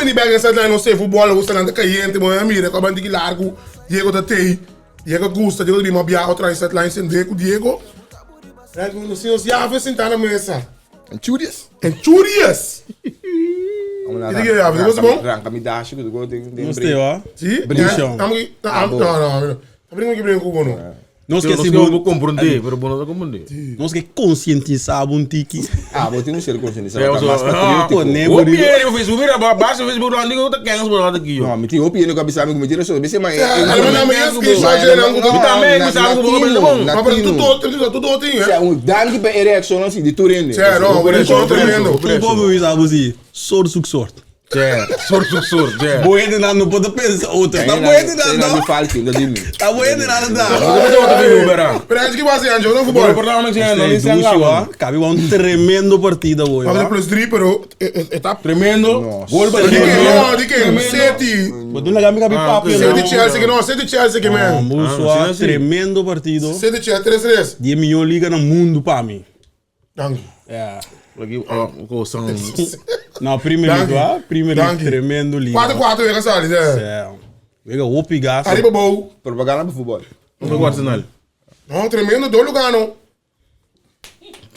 me bag essa lá não sei futebol, eu estou andando caiente, mas mira, com a banda que largo, Diego da Tei, Diego Gusta, Diego de Mabia, outra essa lá em Sendeco, Diego. Não sei se já foi sentar na mesa. Entschuldiges? Entschuldiges! Vamos lá. Diga aí, você bom? Ranca me dá, acho que eu tenho Gostei, ó. Sim? Brinchão. Não, brinco que brinco com não. Não esquece, eu vou compreender, mas eu não vou compreender. não esquece conscientizar um tiki. Ah, vou ter um ser consciente. Eu sou... O Pierre, eu fiz o vídeo, basta o Facebook, eu digo, eu tenho que falar daqui. Não, me tinha opinião que eu pensava que me tira só. Mas Mas também, me sabe que tudo ontem, é um dangue para ereção assim de Turene. Não, o ereção tremendo. Tu como isso, assim, sorte. Sorte. Boede nada, não pode pensar outra. Tá boede nada, não. não. Tá boede nada, não. Parece que você anja no futebol. Cabe um tremendo partida hoje. Vamos plus 3, pero está Tremendo. Gol para Não, de quem? 7. Mas não cabe papo. 7 Chelsea que não, 7 Chelsea que man. Vamos tremendo partido. 7 Chelsea 3-3. De melhor liga no mundo para mim. Danke. É. Aqui, o são... Não, primeiro liga, tremendo liga. 4-4 é Casales, é. Vega o pigaço. Arriba bom. Propaganda para futebol. Não gosto de nada. Não, tremendo, 2 lugares não.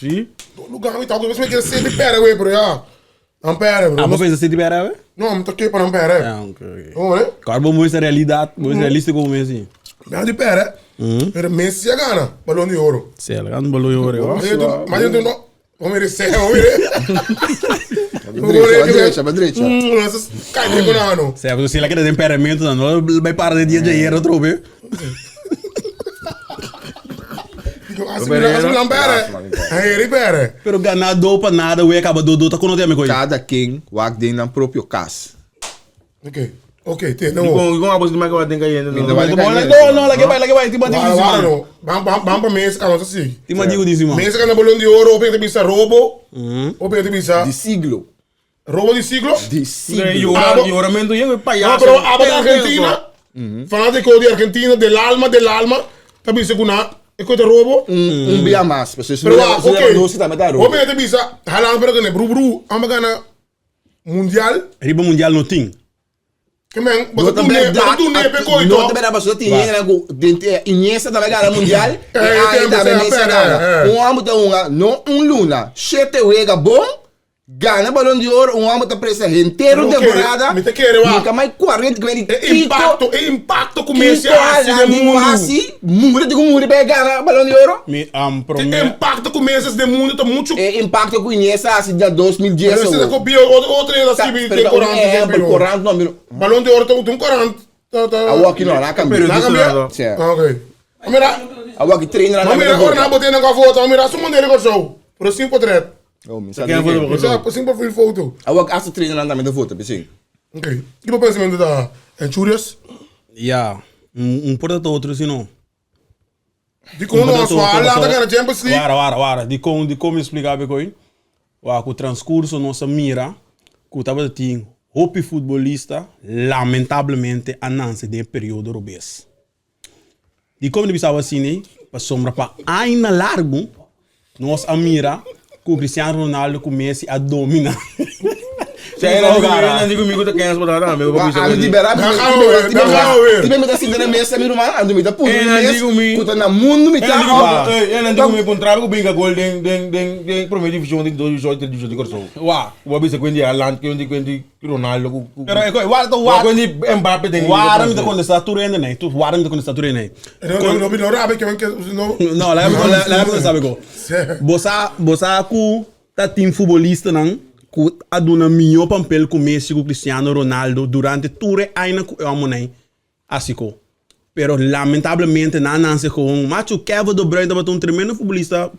Sim? 2 lugares, então, você vai querer 7 pera, ué, bro, já. Não pera, bro. Ah, você pensa se tiver, é? Não, não tô aqui para não pera. É, ok. Vamos, né? Claro, vamos mostrar a realidade, mostrar realista como é assim. Não de pera. Pero Messi já ganha, balão de ouro. Sei lá, não balou ouro, ó. Mas eu não... Vamos ver se vamos ver. Para direita. Essas caem com ano. Certo, se lá que tem temperamento, não vai parar de dia de dinheiro outro vez. Assim não pera. Aí ele pera. Pero ganador para nada, o acaba do tá com o coisa. Cada quem wag dentro na próprio casa. Ok, tem não. Com a voz de mais que vai ter que ir. Não, lá que vai, tipo não. Vamos para Messi, calma, assim. Tipo digo disso, mano. Messi ganha balão de ouro, ou pega bisa roubo. Ou pega bisa De siglo. roubo de siglo. De siglo. E oramento é palhaço. Não, pero a da Argentina. Fanático de Argentina, del alma. Também segunda, é coisa roubo. Dia mais. Vocês Pero não se dá metade ou roubo. pega bisa, halang para ganhar bru, amba ganha mundial. Riba mundial não tem. Que man, você tu ne pe coito. Não também dá para só ter inhesa também ganha mundial. Aí também nessa ganha. Amo não luna. Chete wega bom. Ganha balão de ouro, amo tá presa inteiro temporada. Me te quero lá. Nunca mais 40 que impacto com Messi assim de mundo. Mundo de mundo para ganhar balão de ouro. Impacto com Messi de mundo tá muito. Impacto com inhesa assim de 2010. Você tá copiando outra das que tem 40 não. Balão de ouro tem 40. A aqui não, na câmera. Ok. Mira. A aqui treina na câmera. Agora na botei na foto, mira só mandei ele com show. Por 5 3. Assim para fazer foto. A aqui treina na câmera da foto, assim. Ok. E o pensamento da Entschuldiges? Porta outro, se não. De como nós falamos, lá da cara Champions League. Wara. De como explicar bem coisa? O transcurso nossa mira, que estava tendo hopi futebolista, lamentavelmente, ananse de período robês. De como ele estava assim, né? Para sombra para ainda largo, nós a mira, que o Cristiano Ronaldo comece a dominar. Não digo comigo, tá querendo botar lá, meu papi. A liberar, tipo me tá sentindo na mesa, meu irmão, ando me tá puto, puta na mundo me tá. Não digo me contrato com binga gol den primeira divisão de dois jogos de divisão de corso. Uau, o babi se quindi Haaland, quindi Ronaldo. Pero é guarda, quindi Mbappé tem. Guarda me quando está turendo, né? Tu guarda me quando está turendo, né? Não rabe que não, lá não sabe go. Bosa ku tá time futebolista não. Que aduna melhor papel com Messi com Cristiano Ronaldo durante todo o ano que eu amo assim. Pero lamentavelmente não se com macho Kevin De Bruyne é um tremendo futebolista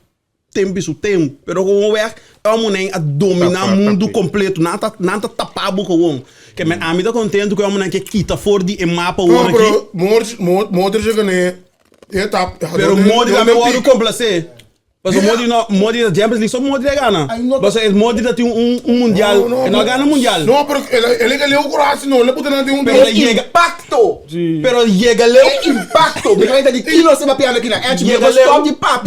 tempo isso tempo, pero com o eu amo a dominar o mundo completo, nada tapado com o que me a mim tá contente que eu amo que quita fora de mapa o ano aqui. Modric já ganhei. Pero Modric é meu ano complacer. Mas o Modi da Champions League só Modi da Gana. Mas é Modi da tem mundial. E não ganha mundial. No, pero ele que leu o Croácia, não, ele pode não ter Pero impacto. Pero llega Leo. É impacto. Porque vai ter de kilos você vai piano aqui na. É tipo, Llega stop Leo. de papo.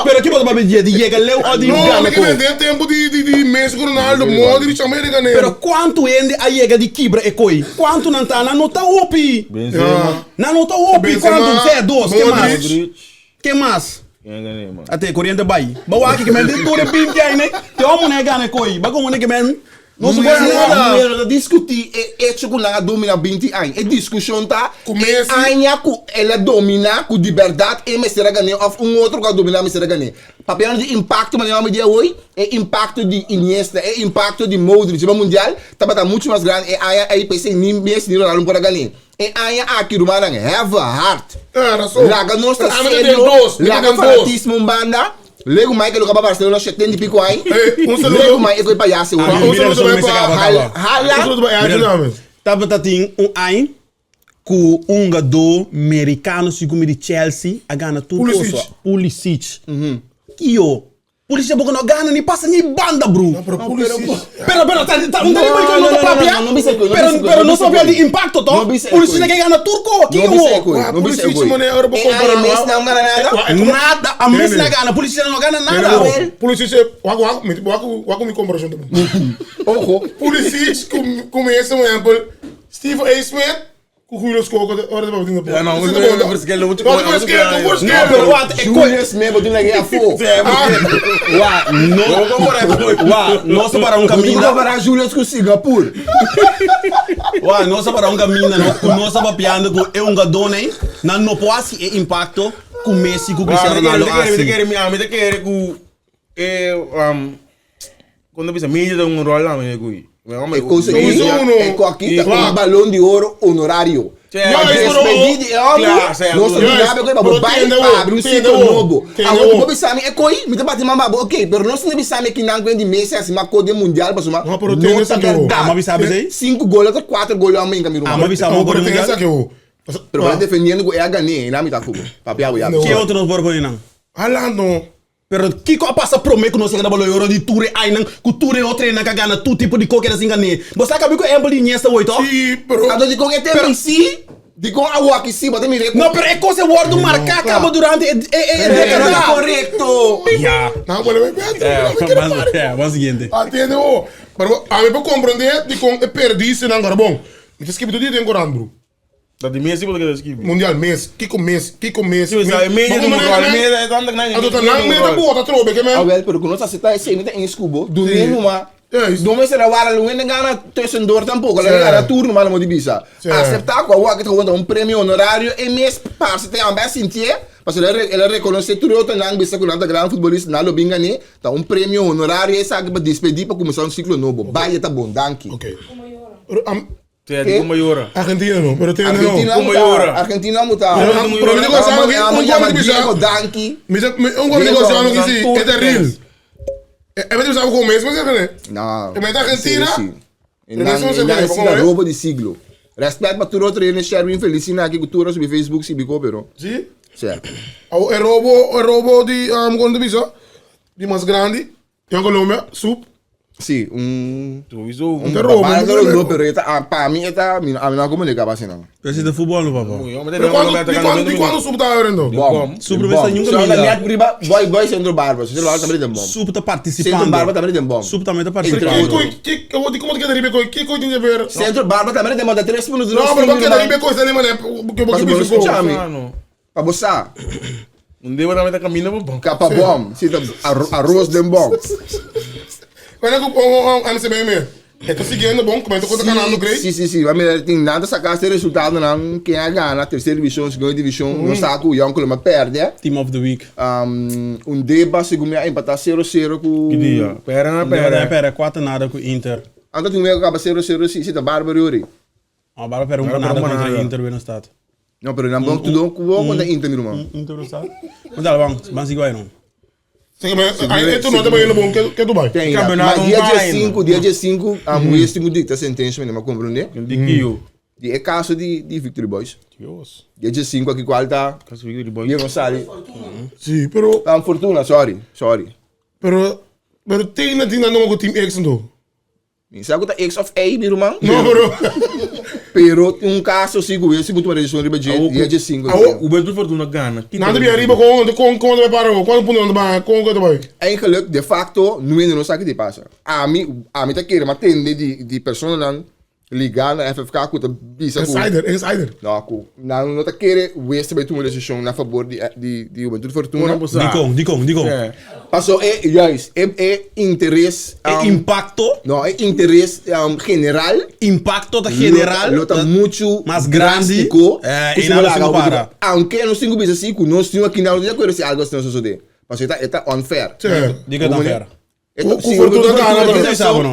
Pero que pode bater de llega Leo ou de não, Gana. ele tem tempo de Messi, Ronaldo, Modric, América, né? Pero quanto ainda a llega de Kibra e Koi? Quanto não tá na nota UPI? Benzema. Na nota UPI, quanto? Zé, dois, que mais? Modric. Que mais? Quem é ganhei, mano? Até corrente Bahia. Bawa aqui que men de tudo bem que aí, né? Tem uma mulher Gana Koi. Bago mulher que men. Não se pode nada. Não discutir é tipo que domina 20 anos. É discussão tá. Começa. Anya que ela domina com liberdade e me será ganhar ou outro que domina me será ganhar. Papel de impacto mas não dia hoje é impacto de Iniesta, é impacto de Modric no mundial, tá muito mais grande é aí pensei nem Messi nem Ronaldo para ganhar. E aí aqui do Maranhão have a heart. Era só. Laga nossa sério. Laga fanatismo banda. Lego mais que lugar para Barcelona 70 e pico aí. Lego mais foi para Yassi. Tava tem ano com jogador americano segundo de Chelsea a ganhar tudo. Pulisic. Kio. Pulisic porque não ganha nem passa nem banda, bro. Pero Pulisic. Pero tá não Pero não sabia de impacto, tó. Pulisic que ganha turco. Kio. Pulisic mano é hora para comparar. Messi não ganha nada. Nada. A Messi não ganha. Pulisic não ganha nada. Pulisic, waku me comparação também. Pulisic começa um exemplo. Steve A. Smith com Julio Escoco, hora de bater na bola. Não, não, porque ele não Pero what? Julius mesmo de negar fogo. Não se para caminho. Não para Julius com Singapura. Não se para caminho, não se para piando com é jogador, né? Não pode ser impacto com Messi com Cristiano Ronaldo Me quer quando pensa mídia dá rol lá, me coi. É aqui tá balão de ouro honorário. Despedida é óbvio. Nossa, não sabe que vai abrir um ciclo novo. Agora o Bobby Sami é coi, me bate mamá, ok, pero não se deve saber que não vem de Messi assim, uma code mundial para somar. Não, pero tem essa que eu. Mas sabe aí? 5 gols, 4 gols amanhã caminho. Mas sabe Pero tem essa que eu. Pero vai defendendo é a ganhar, não me tá com. Papião já. Que outro nos bora não? Alano. Pero Kiko passa prometo que não se ganha euro de Ture aí não, que Ture outra na cagana todo tipo de coisa assim ganhar. Você acabou com o Emboli Iniesta oito? Sim, pero. A de com é tem si, de com a aqui sim, pode me Não, pero é coisa word marcar acaba durante é correto. Ya. Não, bueno, Vamos seguinte. Atende o. Pero a mim para compreender de com é perdido não agora bom. Me diz que tu tem corando, bro. Dat die Messi wil ik dat skip. Mundial Messi, Kiko Messi. Sim, sabe, mídia do mundial, mídia tanta que A tu não me dá boa, tá trobe que Ah, mesmo. well, pero quando você está assim, em escubo, do nenhuma. É isso. Não vai ser a vara, não é gana terceiro tampouco, ela gana turno, mas não de bisa. Aceitar com a UAC que conta prêmio honorário e mês parte tem ambas sentir, porque ela reconhece tudo outro não bisa com nada grande futebolista, não bem ganhar, tá prêmio honorário e sabe para despedir para começar ciclo novo. Vai tá bom, danke. Ok. Tem como Iora. Argentina não, pero tem não. Argentina muta. Pero me digo sabe que um gol de bisa. Danke. Um gol de bisa não que sim, é terrível. É mesmo sabe com o Messi, mas é né? Não. É da Argentina. Não, roubo de siglo. Respeito para tudo outro, ele Sherwin Felicina aqui com tudo sobre Facebook se bicou, pero. Sim. Certo. É roubo de gol de bisa. De mais grande. Em Colômbia, sup. Sì, para mim a mim não comunica assim não. Esse de futebol no papá. De quando sup tá orando? Bom. Super vai ser Só na minha priba, boy centro barba, você lá também tem bom. Super tá participando. Centro barba também tem bom. Super também tá participando. Como que derive coi? Que coi tem a ver? Centro barba também tem bom, 3 minutos. Não, mas que derive coi, ali mané, que eu vou bicho para boçar. Dia também tá caminhando bom. Capa bom, se arroz de bom. Quando eu não sei bem mesmo. Estou seguindo bom, como estou canal no Grey. Sim, mas tem nada sacar esse resultado não, quem a ganha, terceira divisão, segunda divisão, não sabe o Young mas perde. Team of the week. Deba segundo me empatar 0-0 com. Que dia? Pera, 4-0 com Inter. Então tu me acaba 0-0 se tá bárbaro ori. Ah, Bárbaro pera nada contra Inter no estado. Não, pero não bom tudo com contra Inter meu irmão. Inter no estado. Mas dá vamos igual não. Aí tu não tá bem bom que Dubai. Tem, mas dia 5, a mulher tem que dictar sentença, mas não compreende? De Kio. Die é caso de Victory Boys. Dios. Die é 5 aqui qualta. Caso Victory Boys. Die não sabe. Sim, pero Tá fortuna, sorry. pero tem na dinâmica não com Team X não. Sabe que tá X of A, meu irmão? Não, pero Pero caso sigo esse muito mais de budget e é de 5. O Bento Fortuna gana. nada bem arriba com vai para quando punto vai com vai. Eigenlijk, de facto, não sabe o que passa. A mim tá querendo atender de pessoa não ligar na FFK com a bisa. Insider. Não tá querendo waste by uma decisão na favor de Juventude Fortuna. Dicom. Passou é interesse. Impacto. Não, é interesse general. Impacto da general. Lota muito mais grande. E não se compara. Aunque não se compara assim, nós temos aqui na hora de algo assim suceder. Mas é unfair. Diga da fera. Com Fortuna gana,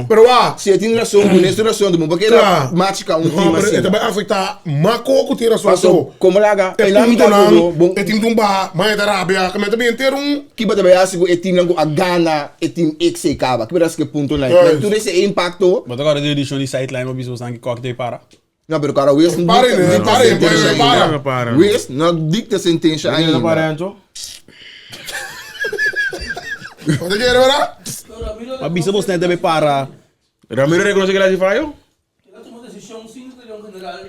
pero se tem razão, nessa razão, porque era mágica time assim. Também afeta maco com tira só. Como laga, é lá me dando, é time tumba, mas da Arábia, que também ter que bota bem assim, é time a Ghana, é time X e acaba. Que parece que ponto lá. Tudo esse impacto. Mas agora de edição de sideline, o bicho sangue coque para. Não, pero cara, West não para. West não dicta sentença ainda. Pode querer, verdade? A bicha você deve para. Ramiro reconoce que ele falhou? Ela tomou decisão sim de general.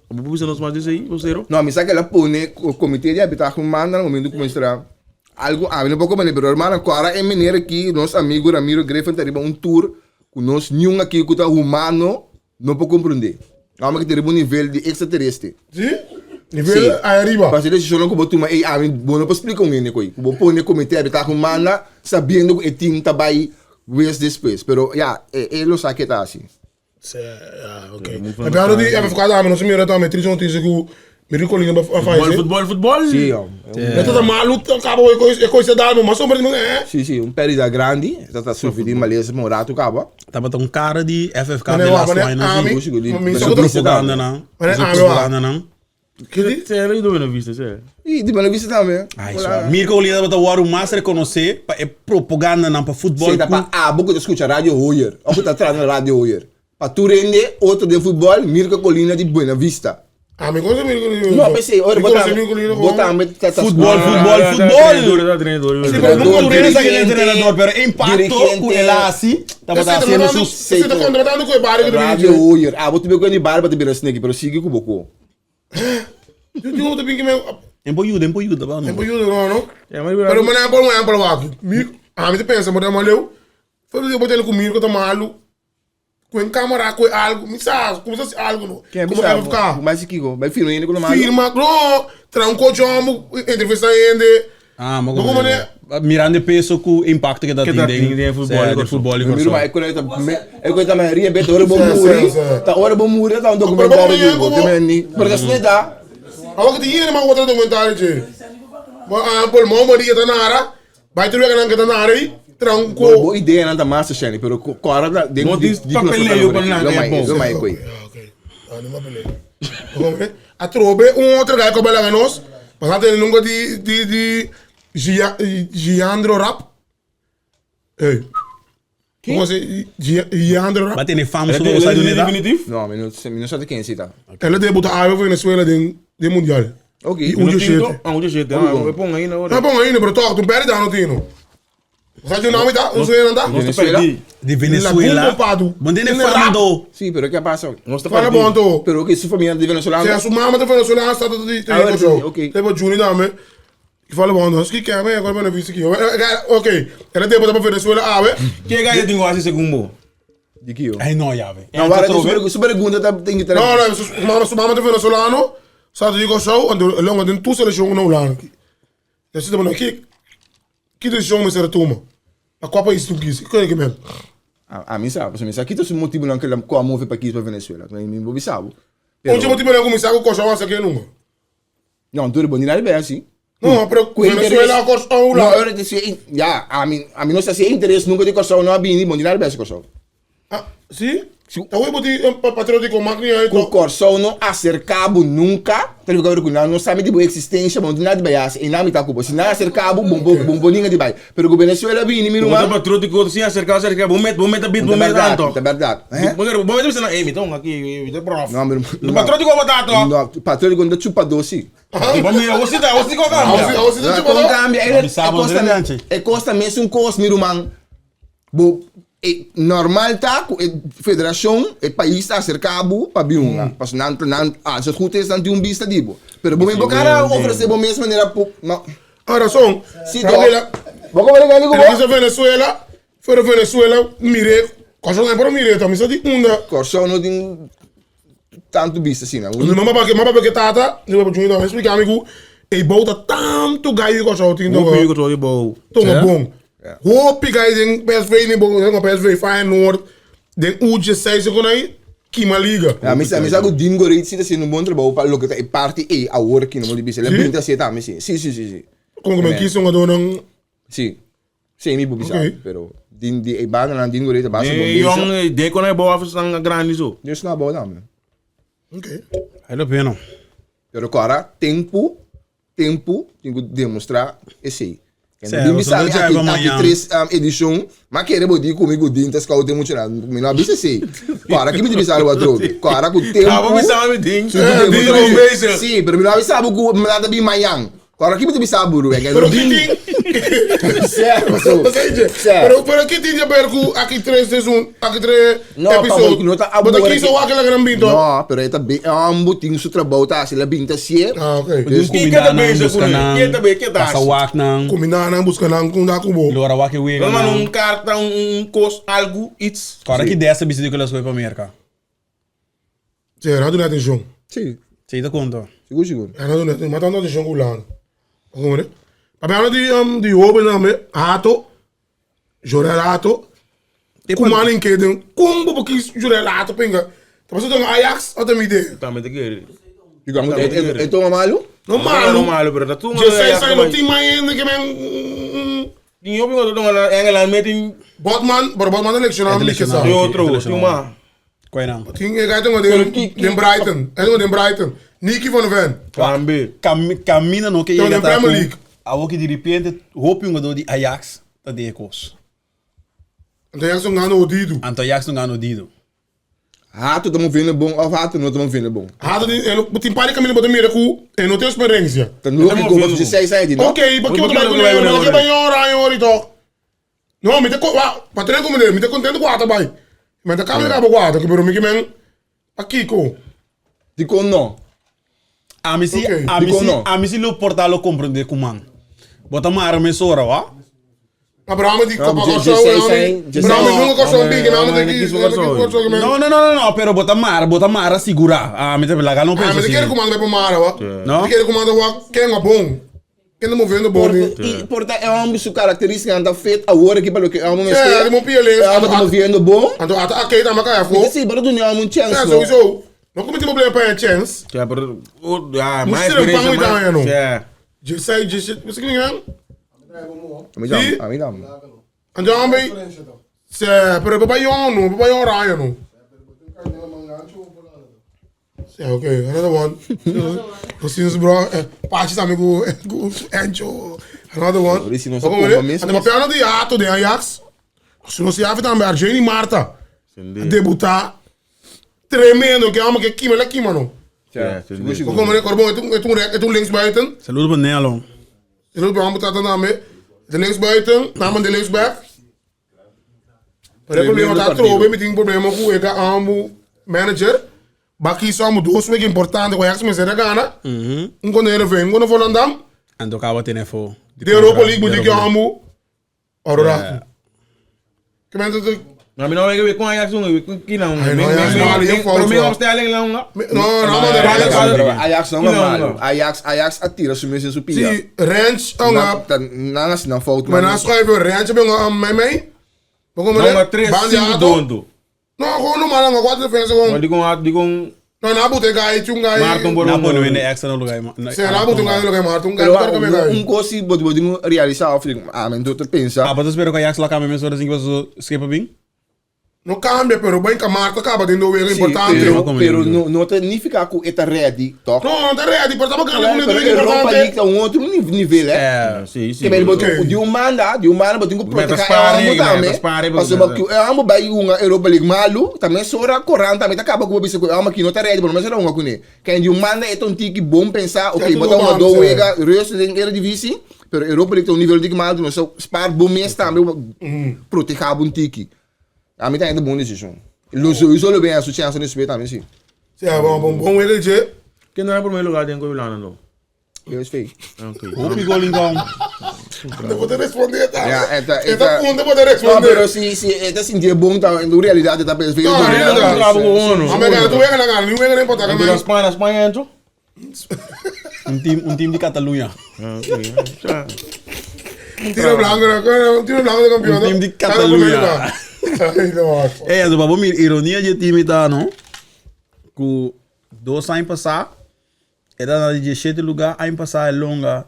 O Bubu não mais diz aí, você? Não, mas sabe que ela põe o comitê de habitação manda no momento de mostrar algo. Não pouco mas pero hermano, agora é maneira que nosso amigo Ramiro Greffen teriba tour com nós nenhum aqui que tá humano não pode compreender. Vamos que teriba nível de extraterrestre. Sim? Nível arriba. Mas ele só não como tu mas bom não posso explicar um neném coi. Vou pôr no comitê de habitação manda sabendo que o time tá vai waste this space, pero ele sabe que tá assim. Ok. Mas agora de FFK da não se mira também, três notícias que me colina a fazer. Futebol. Sim, é toda maluca, acabou é coisa da mas só para é. Sim, périda grande, tá sofrendo maleza morato acaba. Tava tão cara de FFK de lá só ainda. Propaganda não. Propaganda não. Que diz? Sério, eu não vista, sério. E de Boa Vista também. Ai, só. Mirko Olida bota o ar mais reconhecer é propaganda não para futebol. Sim, tá para boca de escutar rádio hoje. Ou que tá atrás na rádio hoje. Para tu render outro de futebol, Mirko Colina de Boa Vista. Me conta Mirko Colina. Não, pensei, olha, botar futebol. Sim, mas não é treinador, pero impacto com ele assim, tá fazendo você tá contratando com o bar que rádio hoje. Vou te ver com o bar para te ver assim aqui, pero sigue com o boco. Eu tô bem que meu Empoiuda, não. Pero mas não é para aqui. Me te pensa, mas maleu. Foi eu botei comigo que tá malo. Com câmera, com algo, me sabe, como se fosse algo, não. Como é ficar? Mas aqui, vai filmar ainda com o malo. Filma, não, tranco chamo, entrevista ainda. Mas como é? Mirando peso com o impacto que dá em futebol e corso. É quando a maioria bete hora bom muri, tá hora bom muri, tá documentário de também. Porque se dá. Agora que tinha uma outra documentário de. Por mão Maria tá na área, vai ter que tá na área aí. Tranco. Boa ideia nada massa, Shani, pero agora dentro de papeleo para nada é bom. Não mais coi. Ok. Não papeleo. A trobe outro cara que vai lá nós, passando ele nunca de Giandro Rap. Ei. Como se Giandro Rap? Vai ter famoso no Estados Unidos? Não, não sabe quem é esse tá. Ele debuta a Venezuela de mundial. Ok. Um dia eu pongo aí na hora. Não, põe aí, bro, toca, tu perde não tino. Sabe o nome da? Não sei ainda. De Venezuela. Mandei falando. Sim, pero que passa? Fala bom tu. Pero que sua família de Venezuela. Se a sua mamãe de Venezuela está de ok. Leva Juni dame. Que fala bom, não. Que é, agora vai ver isso aqui. Ok. Ela tem para Venezuela, que ganha tem assim segundo. De que eu? Ai não, já ve. Não, agora sua pergunta tá tem que ter. Não, sua mamãe de venezuelano. Sabe digo show, longa de tu seleção não lá. Desse também aqui. Que decisão me será toma? A Copa isso que isso, que é que mesmo? A mim sabe, você me sabe que tu se motivo não que ele com a move para aqui para Venezuela, mas me vou sabe. Onde motivo não começar com coxa essa aqui não? Não, tudo bom, não é assim. Não, pero Venezuela coxa ou lá. Não, eu disse, já, a mim não sei se é interesse nunca de coxa não abini, bom, não é bem coxa. Ah, sim? Então eu botei patriótico magnífico. Com Corsão não acercabo nunca. Não sabe de boa existência, mas não de baixo. E não me tá culpa. Se não acercabo, bomboninha de baixo. Pero o Venezuela vem, meu Mas irmão. o patriótico sim acercar, bom meter bit, bom meter tanto. É verdade. Bom meter não, então aqui, é prof. Não, meu O irmão. patriótico vai botar to. Não, patriótico não chupa doce. Você com câmbio. Você não te Não falou? cambia. É costa mesmo um costo, meu irmão. Normal tá, federação, o país está cercado para biunga. Pas não, se goed is, dan tem vista dibo. Pero bom, o cara oferece bom mesmo maneira Ahora son. Sí, Tranquila. Vamos ver o que Aquí Venezuela. Fuera Venezuela, mire. Cosa non è però mire, mi sa di una. Corsão não tem tanto vista assim, não. Mamma perché tata, devo giungere a spiegare che e bota tanto gaio cosa ho tinto. tô bom. Tonga bom. Hoop guys in PSV ni bom, no PSV Feyenoord. Den Uge 6 con aí, que uma liga. A mim sabe o Dingo Reid se assim no bom trabalho para logo é parte e a hora que não me disse, ele pinta se tá, mas sim. Como que me quis um dono. Sim. Sim, me bobisa, pero din e bana na Dingo Reid base Young, bobisa. de quando é boa, faz grande isso. Deus não é bom não. Ok. Aí lo peno. Pero agora tempo tenho que demonstrar esse. Certo, Dimmi sabe sono già aqui amanhã. 3 edição, mas querer botar comigo dentro das coisas muito nada. Me não avisa assim. Para que me diz algo outro. Para com o tempo. Ah, vamos saber ding. Sim, pero me não avisa algo que me nada bem amanhã. Para que me diz algo, Pero que tem. Certo. Pero que tem de perco aqui 3 seizoen, aqui 3 Não, episódios. não tá Mas aqui só aquela gran binto. Não, pero está bem, botinho seu trabalho tá, se la binta se. Ah, ok. Quem que tá bem, quem tá bem, quem tá? Passa wak nang. Combinar na busca na com da cubo. Lora wak e wega Mano, nang. carta, cost, algo, it's. Agora que dessa bisa de que elas foi para América. Sim, não dá atenção. Sim, Você dá conta? seguro. Não dá atenção, mas não atenção com lá. Como né? Papai de oben na me, ato. Jorar ato. Kumana in keden. Kumbo porque jorar ato pinga. Tá passando um Ajax ou também de. Tá, mas aqui. Digamos, é tão malo? Normal. Pero tá tudo. Je sei sai no team ainda que men. Tinha ouvido outro na England meeting Botman election aan de de outro, tinha uma. Qual é não? Tinha gato de Brighton. É de Brighton. Nicky van Ven. Cambi. Camina no que Então, ele na tá Premier League. a o que de repente hope um do de Ajax tá de ecos. Então é só um ano odido. Anto Ajax não ganhou dido. Rato estamos vendo bom, ou rato não estamos vendo bom. Hado de ele tem pare caminho para mira com e não tem experiência. Então não é como você sai sai de não. Ok, porque eu tô vai com ele, mas que vai hora então. Não, me te para ter como ele, me te contento com ata vai. Mas tá câmera para guarda, que pero me que men aqui com. Dico não. A mim se Ok. a mim se lo portalo compreender com man. Bota uma arma sora, ó. Abraham di Ah, Copa je Corso. sei, Abraham nunca corso big, mas não, não tem não, que não, corso que men. No, pero bota mara segurar. A mim te pela não Ah, pensa mas assim. quer comandar para Mara, ó. Não? Quer comandar o quem é bom. Quem não movendo bom. Porta é uma sua característica anda feita a hora que para o que é uma É, mestre. mo pia le. É uma movendo bom. Então aqui tá macaia fo. Sim, para tu não é um chance. É, sowieso. Não como tem problema para chance. Ja, pero ja, Moest mais er een bang experiência met aan, mais. joh. Ja. Je zei, você que ninguém. A mim não. Então, bem, se, pero papai yon raya no. Yeah, okay, another one. Since bro, patches amigo, Encho, another one. Por isso não se Vamos compra ver. mesmo. Até uma piada de ato de Ajax. Se não se have também Argeni Marta. Debutar tremendo que ama que kima la kima no. Ja, Como né, Corbon, é um links buiten. Saludo para Nelo. Je moet bij hem moeten dan mee. De linksbuiten, namen de linksback. Maar het probleem dat trobe met die probleem ook hoe ik aan manager. Baki só mudou, isso é importante, o Ajax me será gana. Quando ele vem, quando for andam, Ando acaba tendo fo. de Europa League moet ik aan ora. Que men dat Maar mi nou ik kon Ajax doen, ik kon kina. Ai, no, Ajax não, ali é Pero mi falso. opstelling lang nga. não, não, mas Ajax não é malo. Ajax atira se mesmo su pia. zie range anga, Não assim não falta. mas na schuiven range ben aan mij. Waarom Não, maar 3-5 dondo. Não, gewoon normaal, maar quatro defensa Maar gewoon. die kon Não, na bote gai, chungai. Maarten Na Borgo. bono vende extra no lugar. Se na bote gai, lo gai Maarten, gai, Pero gai, gai, gai. coisa pode realizar, ah, mas tu pensa. Ah, mas espero que Ajax lá cama mesmo assim que você escapa bem. Não cambia, pero bem que a marca acaba tendo um erro importante. Pero não significa que está ready, toca. Não, não tá ready, porque estamos ganhando Pero muito Europa League importante. é um outro nível, né? Sim, sim. Que bem, de um manda, botou um proteger também. Mas que é um bairro uma Europa League malu, também sora correndo, também tá acaba com o bicho que é uma que não tá ready, mas era uma coisa. Quem de um manda é tão tique bom pensar, ok, botar uma do ega, resto de era difícil, pero Europa League tem um nível de malu, mas só spar bom mês também proteger um tique. A mim tá indo bom decisão. Eu só bem a sua chance nesse meio também, sim. Sim, bom erro de. Quem não é o primeiro lugar de Angola, não? Eu sei. O Pigol então. Não vou te responder, tá? Esta Não vou te não, responder. pero se esta sentir bom, tá, na realidade tá perfeito. Não, não. Amiga, tu erra na gana, não erra nem botar Na também. Espanha entrou? Um time de Catalunha. Tiro blanco de campeão. Um time de Catalunha. É, do babo, ironia de time tá, não? Que 2 anos passar, era na 17 lugar, ano passar é longa,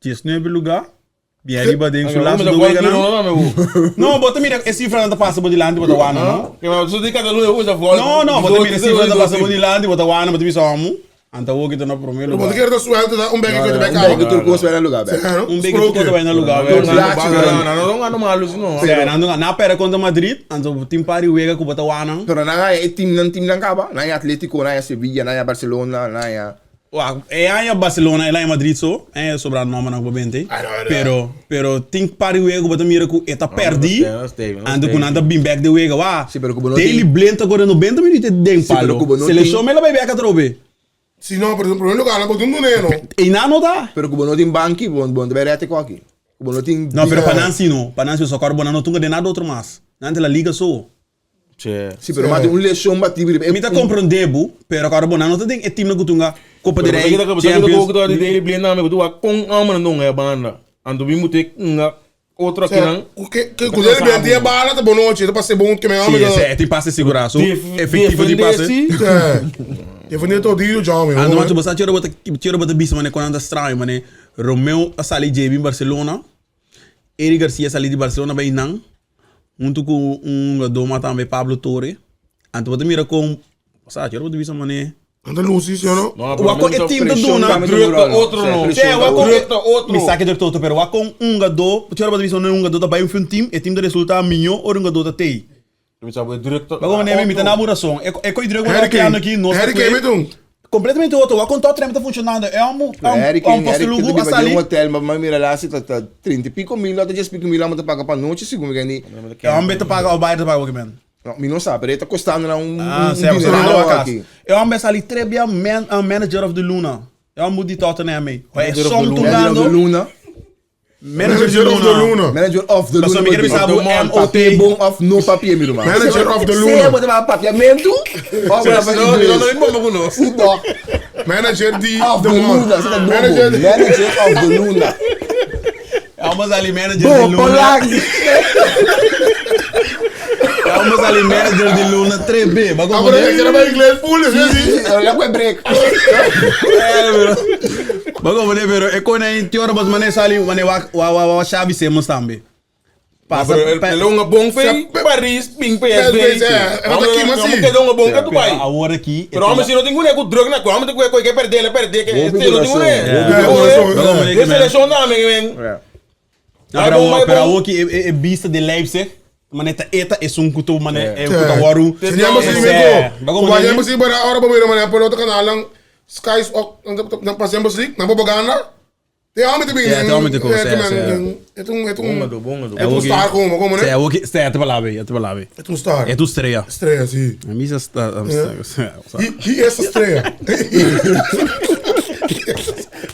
19 lugar. Bem arriba dentro do lado do Wega, não? Não, bota mira, esse cifra não passa por delante, bota Wana, não? Não, bota mira, esse cifra não passa por delante, bota Wana, bota mira, amo. Então, o que tá no primeiro lugar. Porque eu suelto, um bag que eu te Um bag que turco vai no lugar, Um bag que tu vai no lugar, não, na pera contra Madrid, então o time pari Wega que bota Wana. Pero na é time não acaba, na é Atlético, na é Sevilla, na é Barcelona, na é É aí Barcelona, é lá em Madrid só, é sobrar nome na bobente. Pero tem pari Wega que bota mira que eta perdi, ando com nada bem back de Wega, wá. Daily blend agora 90 minutos de palo. Seleção me la vai back a trobe. Sim, não, por exemplo, no lugar, não botou um neno. E não dá. Pero que não tem banco, bom deve rete com aqui. Não tem. Não, pero Panansi só corbo não tunga de nada outro mais. Não tem la liga só. Sim, pero mas um lesson batido. Me tá comprando debu, pero corbo não tem é time que tunga Copa de Rei. Champions. Eu de daily blend na me tu com alma não é banda. Ando bem muito outra aqui não. O que quando ele vem dia bala tá boa noite, para ser bom que me ama. Sim, é tem passe segurança. Efetivo de passe. Eu vou nem todo dia já, meu. Ando mas você tira bota bis mane quando anda estranho mane. Romeu a sali JB em Barcelona. Eric Garcia sali de Barcelona bem não. Junto com doma também Pablo Torre. Então você mira com você tira bota bis mane. Anda Lucy, senhor. O ako é time da Duna. Outro não. É, o ako outro. Me saque de todo, pero o ako gado, tira bota bis mane gado da bem um time, é time de resultado melhor ou gado da tei. Bagulho nem me tá na buração. É coi direito aqui no completamente outro. O contato também tá funcionando. É um posto lugo a sair. Um hotel, mas mira lá se tá 30 e pico mil, até 10 pico mil, mas tá paga para noite, segundo que nem. É um beta paga o bairro paga o que men. Não, não sabe, ele tá custando lá É um beta ali trebia manager of the Luna. É um mudi Tottenham aí. É só tungando. Manager of the Luna. Manager of the Luna. Mas me quer saber o MOT bom of no papier, meu irmão. Manager of the Luna. Você botar papiamento? Não. Manager de The Luna. Manager of the Luna. É uma ali manager de Luna. É uma ali manager de Luna 3B. Agora é que era mais inglês full, né? Olha com break. Bagulho pero é quando a gente ora mas mané sali mané wa chave semos também. Passa ele é um bom feio Paris ping PSV. Vamos ter um bom que tu vai. Agora aqui. Pero homem se não tem nenhum com droga na coisa, homem tem que perder que se não tem nenhum. Essa seleção também, men. Pero o que é vista de Leipzig. Maneta eta é um kuto mané é kuto waru. Teníamos ir para a hora para ver mané por outro canal lang Skies não passamos ali, não vou pagar nada. Tem homem também, né? Tem homem de coisa, é um star como, né? É o que é tu lá bem, É um star. É tu estreia. Estreia, sim. A mim já está. E essa estreia?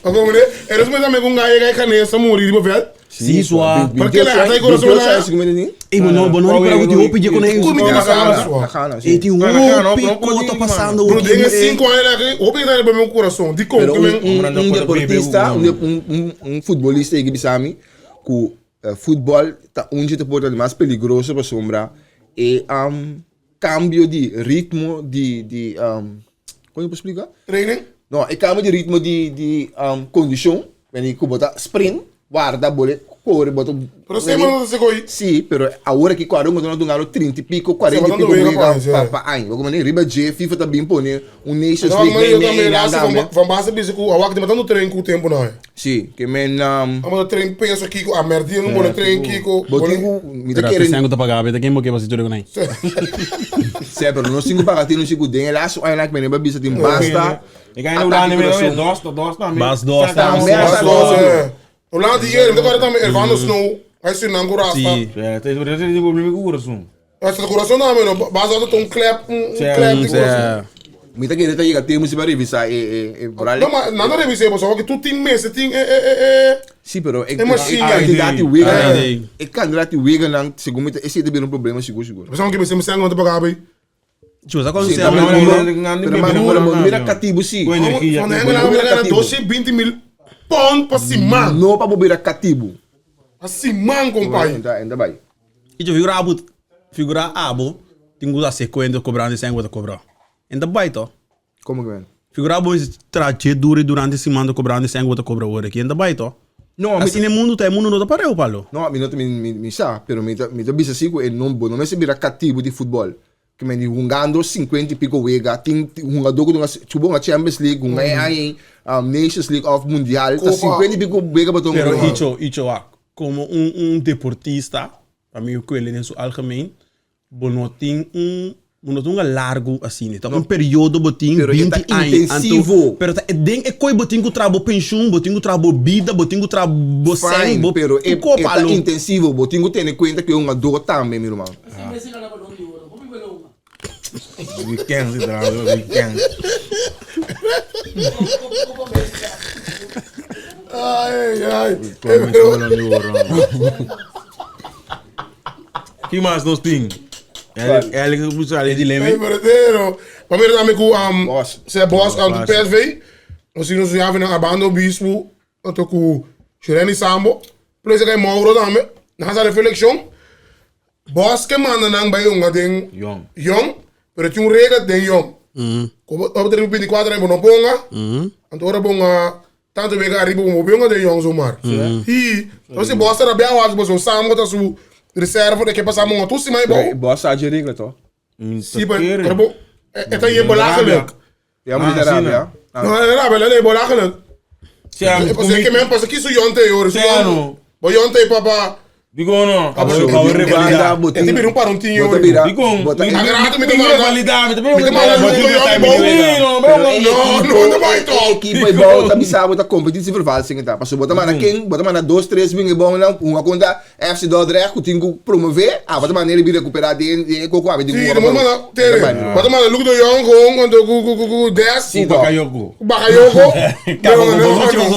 Como, né? Eles me dão um gajo que canessa morir, tipo, velho. Sim, sua. Porque lá tem coração lá. E não para o tio pedir com ele. Como que na sua? E tem um pico tá passando. Bro, tem 5 anos aqui. O que tá no meu coração? De como? Deportista, futebolista que bisami, que futebol tá onde te pode mais perigoso para sombra e cambio de ritmo de como eu posso explicar? Training? Não, é cambio de ritmo de condição, quando eu botar sprint, guarda bolet pobre, botou... Pero sempre não se coi. Sim, pero agora que quando eu não galo 30 e pico, 40 e Sim, pico, mas não briga liga, para aí. Como nem riba G, FIFA também põe um Nations Não, League mas eu também bem lá, andando. van base bisa ku awak di matando trein ku tempo não é. Sim, que men Amo trein penso aqui a merdinha não bom trein aqui ku. botigo, me tá Terá que querendo. ser algo para pagar, tem que você tudo nem. Sim, pero não singo para ter não singo den, lá só aí na que men bisa tem basta. Ik ga je nou niet meer dos na. Bas dos, Tá, tá. merda, Nossa. O lá dinheiro, então agora também ele vai no snow. Aí se não gurasta. Sim. Ja, het is een probleem met koersen. Essa coração não, mano. Base auto um clap, clap de coisa. Me tá querendo ir até música para revisar e por ali. Não, mas nada de você, só que tu tem mês, tem Sim, pero É machine. candidato Ah, Wigan, idee. é candidato Wigan não, segundo me esse deve um problema seguro. Mas que você me sanga onde pagar bem. Tio, ça Sim, consegue tá, abrir mas mira cativo sim. Põe energia. Quando ela ganha 220 mil pound para cima. Não para bobeira cativo. Para cima, compadre. Ainda vai. E eu figura abo, tem que ser coendo cobrando sem outra cobrar. Ainda baito. Como que é? Figura abo traje dure durante semana cobrando sem outra cobrar hora aqui. Ainda baito. Não, Assim no mundo tá mundo não tá pareu palo. não, me sa, pero me bisa sigo e não bom, não me se vira cativo de futebol. Que me jogando 50 e pico wega, tem um jogador que chubo uma Champions League, um aí Nations League of Mundial, tá 50 e pico wega para Pero tomar. icho como deportista, para mim o que ele nesse algemeen, bonoting largo assim, então período botin Pero 20 tá anos, intensivo. pero tá den é coi botin que trabo pension, botin que trabo vida, botin que trabo Fine, sem, pero é tá palo. intensivo, vou ter que ter em conta que é um jogador também, meu irmão. Assim, Messi ganha balão de ouro. Vamos ver uma. Weekend, weekend. Copa Messi. Ai. Que mais nós tem? Eigenlijk moet je dilemma. É verdadeiro. Mas mira também com Boss. se é boss do PSV. Nós não se chama na banda do bispo, tanto com Chireni Sambo. Por isso que é Mauro também. Nessa reflexão. Boss que manda não vai tem Young, pero tinha regra tem Young. Como o 24 ano não ponga. Então ora ponga tanto vega arriba como ponga tem Young zomar. E então se boss era bem awaso, mas o Sambo tá su reserva de que passamos uma tudo mais bom. Boa saúde regra, tô. Sim, mas bom. É tá aí belagelijk. Ja, moet je daar ja. Não é nada, é belagelijk. É porque que mesmo passa aqui su Yonte hoje. Certo. Bo Yonte papa. Digo no. É tipo um para um tinho. Digo. Agrado me Digo tomar. validar, me Me tomar não vai to. Equipa é bom, tá bisabo, tá competitivo por vários assim, tá. Passou bota mana quem, bota mana 2, 3 vinho bom não, uma conta FC Dordrecht que tem que promover, bota mana ele vir recuperar de coco ave de Sim, mas mana tere. Bota mana look do Young com quando 10. Sim, Bakayoko. Bakayoko.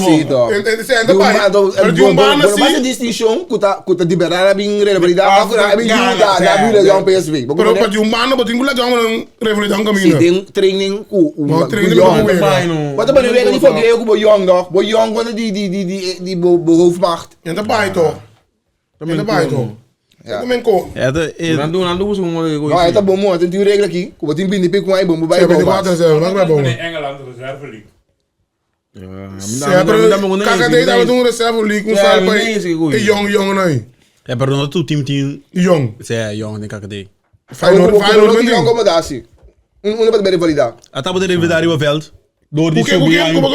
Sim, tô. Ainda vai. De um bana Mas a assim. distinção que tá liberar a bem relevabilidade, a bem da vida de um PSV. Pero para de um bana botinho lá já uma revolução Sim, caminho. tem training com o training Young. com o Young. Bota mana wega de fogueio com o Young, doch. O Young quando de hoofdmacht. Ainda vai to. Ainda vai to. Também com. Nando usa um Não, aí tá bom, mano. Tem uma regra aqui. Que botem bem de pico aí, bom, vai É 24 0, não é bom. In Engeland de reserve league. Sempre kakadei dava um reserva league um sal para e young aí. É perdão, tu team Young. se é young nem kakadei. Feyenoord Feyenoord tem acomodatie. Uma para bem validar. Até poder revidar o veld. Door die Hoe kan- Como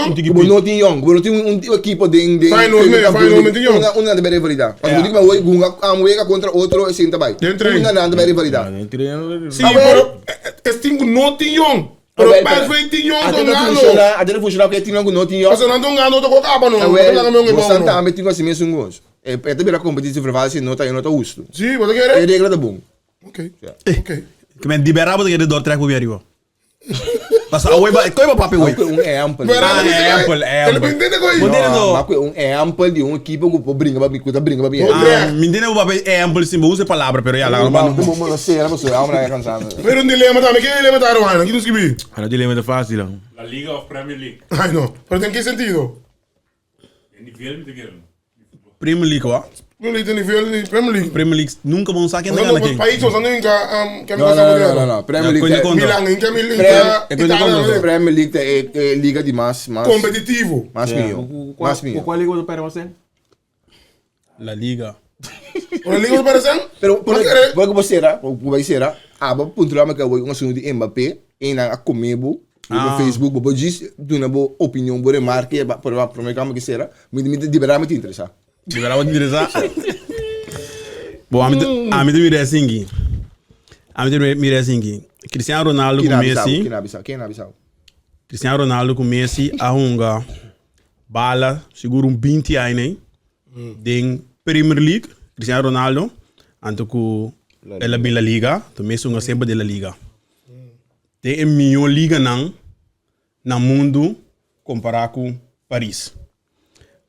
não tem Young, como não tem equipe de Feyenoord tem Young. Uma de bem validar. Mas não digo mas hoje gunga contra outro assim também. Uma não de bem validar. Sim, pero esse time não tem young. Pero PSV tem young Até não não ganhou. funciona, até não funciona porque tem Young não tem Young. Mas não ganhou, tô com capa não. Você tá metendo assim mesmo gosto. É também a competição para fazer não tá usto. Sim, você É quer? regra da bom. Ok. Que men liberado que de door trek weer arriba. Mas a oi ba, coi ba papi oi. É amplo. Ele me entende com isso. É amplo de equipe que brinca para bicuda brinca para Ah, mindine o papi é amplo sim, use palavra pero ya la mano. Como sei, era você, a mulher cansada. Pero um dilema também, que dilema tá arrumando? Que tu escrevi? Ga dat dilemma te fácil dan. La Liga of Premier League. Ai não. Pero tem que sentido? In die film te keren. Premier League wa. Não lhe tem nível de Premier League. Premier League nunca vão sacar Mas ainda não, aqui. país só não inca, que Não. Premier League. Milan, inca Milan, Itália, Premier League é liga de mais competitivo. mais milhão. Mais milhão. Qual liga do Pera você? La Liga. Una liga parecen? Pero Mas querer? porque você era, aba punto lá que eu consumo de Mbappé e na comebo no Facebook, bobo diz, do na boa opinião, boa remarca, por lá para o que será, me liberar muito interessar. Liberar muito interessar. Bom, a mim te mira assim. A mim te mira assim. Cristiano Ronaldo com Messi. Quem na Bissau? Cristiano Ronaldo com Messi a hunga bala seguro 20 anos den Premier League. Cristiano Ronaldo anto ku ela bin La Liga, to Messi hunga sempre de La Liga. Tem melhor liga na mundo comparado com Paris.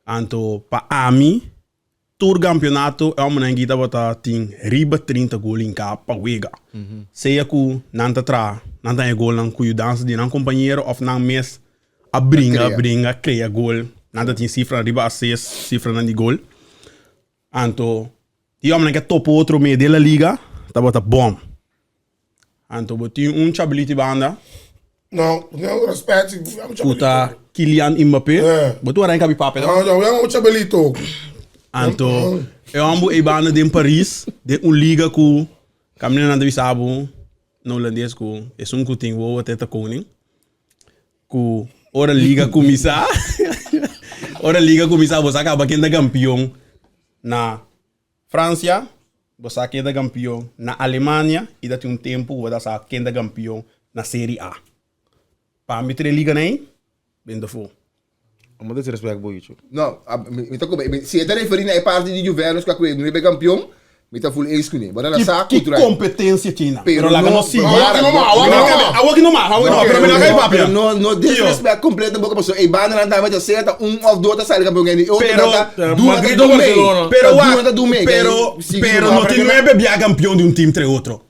Anto pa ami tour campeonato é uma nanguita bota tem riba 30 gol em capa wega. Seja ku nanta tra nanta é gol nang ku dança de nang companheiro of nang mes a bringa cria gol. Nanta tem cifra riba a 6 cifra nang di gol. Anto ti homem que topo outro meio de La Liga, tá bota bom. Anto boti chability banda. Não, não respeito. Kuta Kylian Mbappé. Botu ara cabi pape. Não, eu não chabelito. Anto eu amo e banda de Paris, de liga ku kamne na devi sabu no holandês ku é um kuting wo até ta koning. Ku ora liga começar. Ora liga começar, você acaba quem da campeão na França, você quem da campeão na Alemanha e dá um tempo você sabe quem da campeão na Série A. Para me ter liga nem, bem do fo. Vamos dar respeito boy isso. Não, se está referindo a parte de Juventus que não é campeão, me está full ace com ele. Bora na saco Que competência tinha. Pero lá no, não se. Awak não mais, pero me não cai papo. No desrespeito completo boca pessoa. E banda não dá mais acerta ou dois sai campeão e outro Madrid do Barcelona. Pero não tem não é bebia campeão de time entre outro.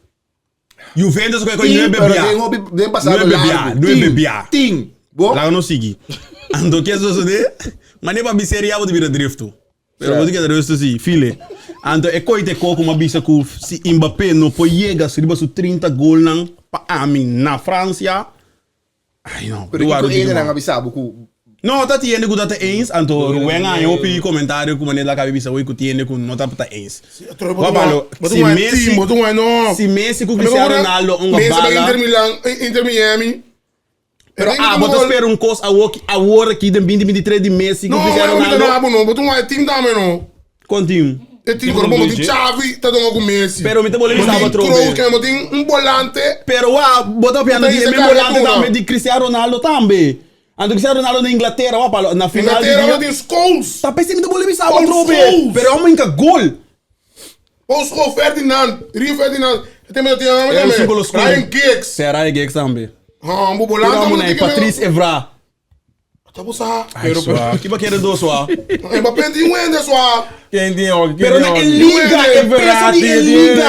Juventus que não é bebia. Não é bebia. Tim. Bom. Lá não segui. Ando que isso de, mas nem para miseria vou vir drift. Pero vou dizer isso sim, filho. Ando é coite coco uma bisa que se Mbappé não pode chegar se riba su 30 gol não para mim na França. Ai não. Pero que ele não avisava com. Não, tá tiendo que tá eens, ando venga eu pi comentário como nem lá que bisa oi que tiende que não tá para eens. Se Messi com Cristiano Ronaldo Inter Miami. Pero bota espera coisa a hora aqui de 2023 de Messi com Cristiano Ronaldo. Não, botou um time também não. Continue. É time que botou de Xavi, tá dando com Messi. Pero me te bolei estava troco. Tem volante. Pero bota piano de me volante também de Cristiano Ronaldo também. Ando Cristiano Ronaldo na Inglaterra, na final de Inglaterra tem Scholes. Tá pensando me te bolei estava troco. Pero homem que gol. O Scholes Ferdinand, Rio Ferdinand. Tem me Ryan Giggs. Será Giggs também. Ah, um volante. Patrice Evra. Tá buscar. Pero que vai querer do só. Mbappé tem Wender só. Quem tem Pero na liga, é peça de liga.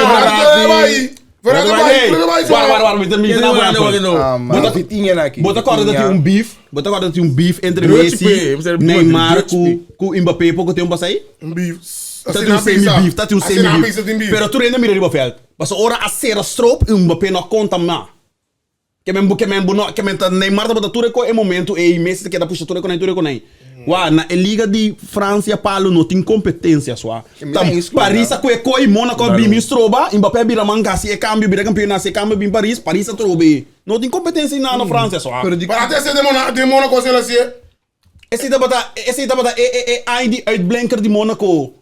Bota corda tem um beef entre Messi, Neymar com Mbappé, pouco tempo para sair. Um beef. Tá tem um semi-beef. Pero tu ainda mira riba feld. Mas ora a ser a strop, Mbappé não conta mais. Que Neymar tá botando tudo é momento e Messi que dá puxa tudo com nem. Uau, na liga de França Paulo não tem competência só. Paris a coi Monaco bim stroba, Mbappé bira manga se câmbio bira campeão se câmbio bim Paris a trobe. Não tem competência na França só. Para até ser de Monaco se ela se. Esse tá bota ID uitblinker de Monaco.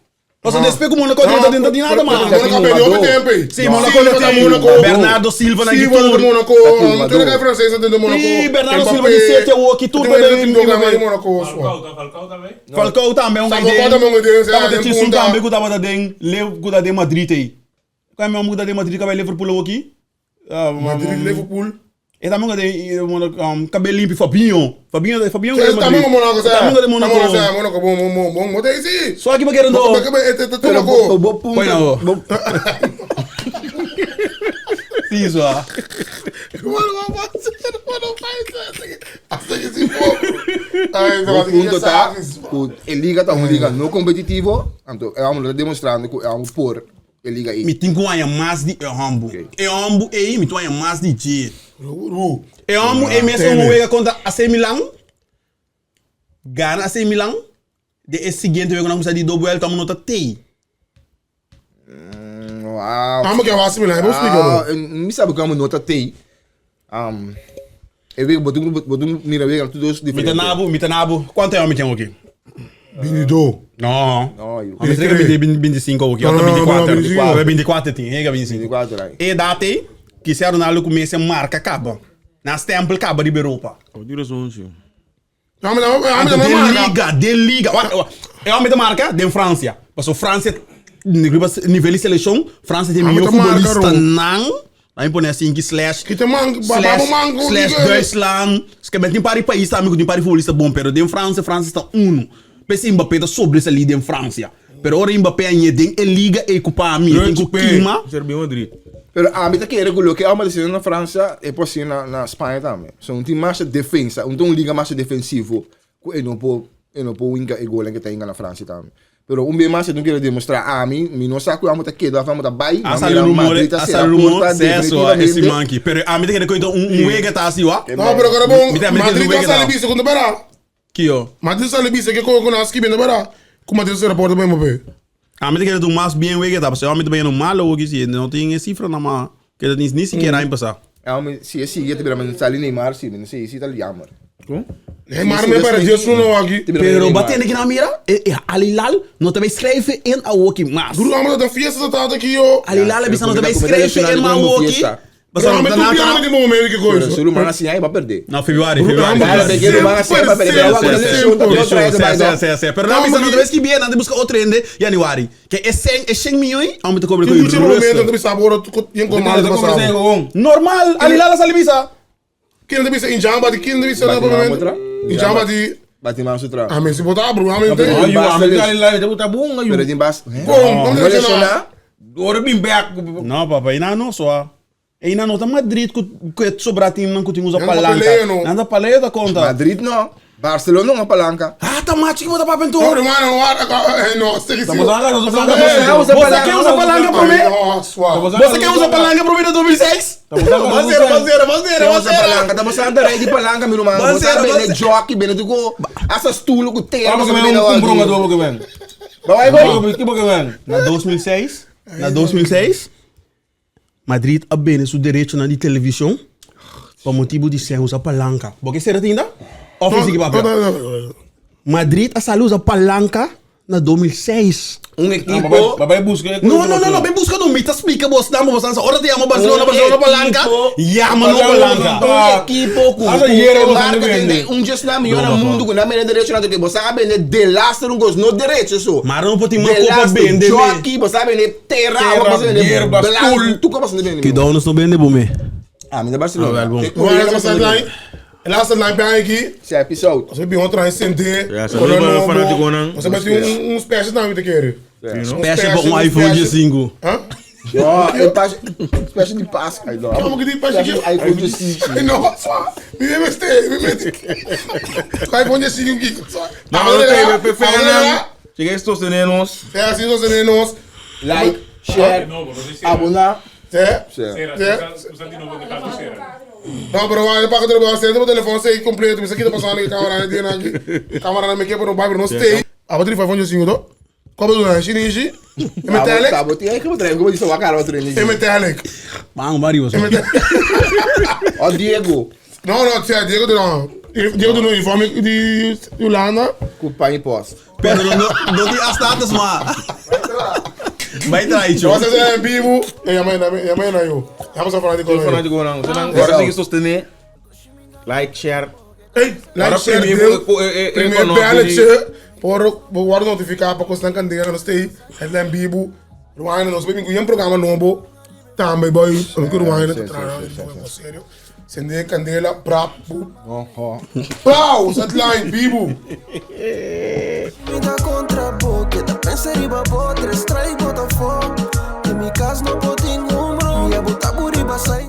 Mas o despego Monaco não dentro de nada mais. Monaco perdeu o tempo. Sim, Monaco não tem. Bernardo Silva na Silva de Monaco. Não tem ninguém francês dentro de Monaco. Sim, Bernardo Silva de 7 o que tudo de Monaco. Falcao também. Falcao também um ideia. Tava de Tissu também que tava de Leo que de Madrid aí. Qual é meu de Madrid que vai Liverpool aqui? Madrid Liverpool. E também de cabelo limpo Fabinho. Fabinho também de Monaco. Também de Monaco. Monaco bom botei sim. Só que vai querendo. Pero põe não. Sim, só. Punto tá, a liga tá uma liga não competitiva, então vamos demonstrando que é um por a liga aí. Me tem que ganhar mais de Hambo. Hambo aí me tem que ganhar mais de G. Hambo é mesmo uma contra AC Milan. Gana AC Milan. De seguinte week nós de double tamo nota T. Wow. Ah, mas que é assim, né? Vamos explicar. Me sabe como nota tem. Eu vejo botum mira veio tudo isso diferente. Mita nabo. Quanto é o tem aqui? 22. Não. Não, eu. A gente tem 25 aqui. Não, Outra não, 24. não, 24 tem. Rega 25. 24 aí. E date que se a Ronaldo começa a marca acaba. Na stempel acaba de Europa. Eu digo isso, senhor. Ah, mas De liga. É uma marca de França. Porque França, nível de seleção, França tem melhor futebolista não. Aí põe assim que slash. Que tem mango, Slash Deutschland. Se quer tem para país, amigo, tem para futebolista bom, pero de França está uno. Pense Mbappé está sobre essa liga em França. Pero ora Mbappé ainda tem liga e culpa a mim, tem que clima. Serve Madrid. Pero a mim tá querendo colocar uma decisão na França e por assim na Espanha também. São um time mais defensa, um liga mais defensivo. E não pode winga e gol que tem na França também. Pero bem mais eu não quero demonstrar a mim não sabe como tá queda, vamos dar bai. A sala rumor, esse monkey. Pero a mim tem que coisa wega tá assim, ó. Não, pero agora bom. Madrid tá sale bicho quando para. Que ó. Madrid sale bicho que com as que bem para. Como Madrid se reporta bem Mbappé. A mim tem que mais bem wega tá, porque a mim também não mal ou que se não tem cifra na ma, que nem sequer aí passar. Se esse guia tiver mas sale Neymar sim, não sei se tá liamar. Neymar me para Deus não aqui. Pero batendo aqui na mira, Al-Hilal não também escreve em Awoki mas. Duro amo da fiesta tá aqui ó. Al-Hilal bisa não também escreve em Awoki. Mas não me tudo que momento que coisa. Se o Manga assim aí vai perder. Não, Februário. Pero não bisa não também que bem, nada busca outro ende, Januário. Que é 100 milhões, aumenta cobre com isso. Momento de sabor tem como mais normal, Al-Hilal sale bisa. Quem deve ser em Jamba de quem deve ser no momento. Em Jamba de bate mais outra. ah, mas se botar bro, ah, mas tem. Tá bom, Pero tem bas. Bom, vamos deixar. Ora bem back. Não, papai, não só. E não tá Madrid que sobra time não que usa Não palanca. papeleio, não. Não dá paleia da conta. Madrid não. Barcelona não palanca. Ah, tá mate que bota para Oh, pentor. hermano, não, sei que sim. Você quer usar palanca para mim? Você quer usar palanca para mim em 2006? Palanca, tá mostrando a rede palanca, meu irmão. Você bem jockey, bem do go. Essas tulo com terra, você bem Na 2006? Na 2006? Madrid apenas o direito na televisão por motivo de ser usar palanca. Porque será ainda? Ofício que papel. Madrid a sair usar palanca na 2006. equipo. Vai buscar. Não, bem buscando um mito, explica você, dá uma você, ora te amo Barcelona palanca. Llama no palanca. Equipo com marca tem just na melhor no mundo com na melhor direito na que você sabe né de last não gosto no direito isso. Mas não pode uma copa bem de jockey, você sabe né terra, você né black, tu como você né. Que dá não bem de bome. Ah, me da Barcelona. Last line bem aqui. Esse episódio. Você viu outra recente. Você vai ter uns peças também que quer. Peça para um iPhone de 5. Hã? Espécie de Páscoa. Como que tem peça aqui? iPhone de 5. Nossa, me mete. iPhone de 5 aqui. Não, cheguei estou sostenernos. É assim, nós. Like, share, abonar. Não, pero vai para que você tem o telefone sei completo, isso aqui tá passando aqui câmera na minha para o bairro não sei. A bateria foi onde assim, tô? Como do né, chinês? Metallic. Tá, botei aí que eu treino, como disse o cara outro ali. Metallic. Mano, Mario. Ó Diego. Não, tia, Diego do uniforme de Holanda. Culpa imposto. Pero não tem as datas, mas vai entrar, tio. Você é vivo. E a mãe não eu. Vamos falar de coisa. Agora tem que sostener. Like, share. Ei, like, share, primeiro pellet, por notificar para que você não candeia, nós tem, é vivo. Ruana, nós vamos um programa novo. Também, boy, eu quero Ruana, sério. Acender candela, prapo. Pau, satline, vivo. Me dá contra boca, da pensa riba botra, extrai bota fogo. Que me caso não pode em ombro, e a botar por riba sai.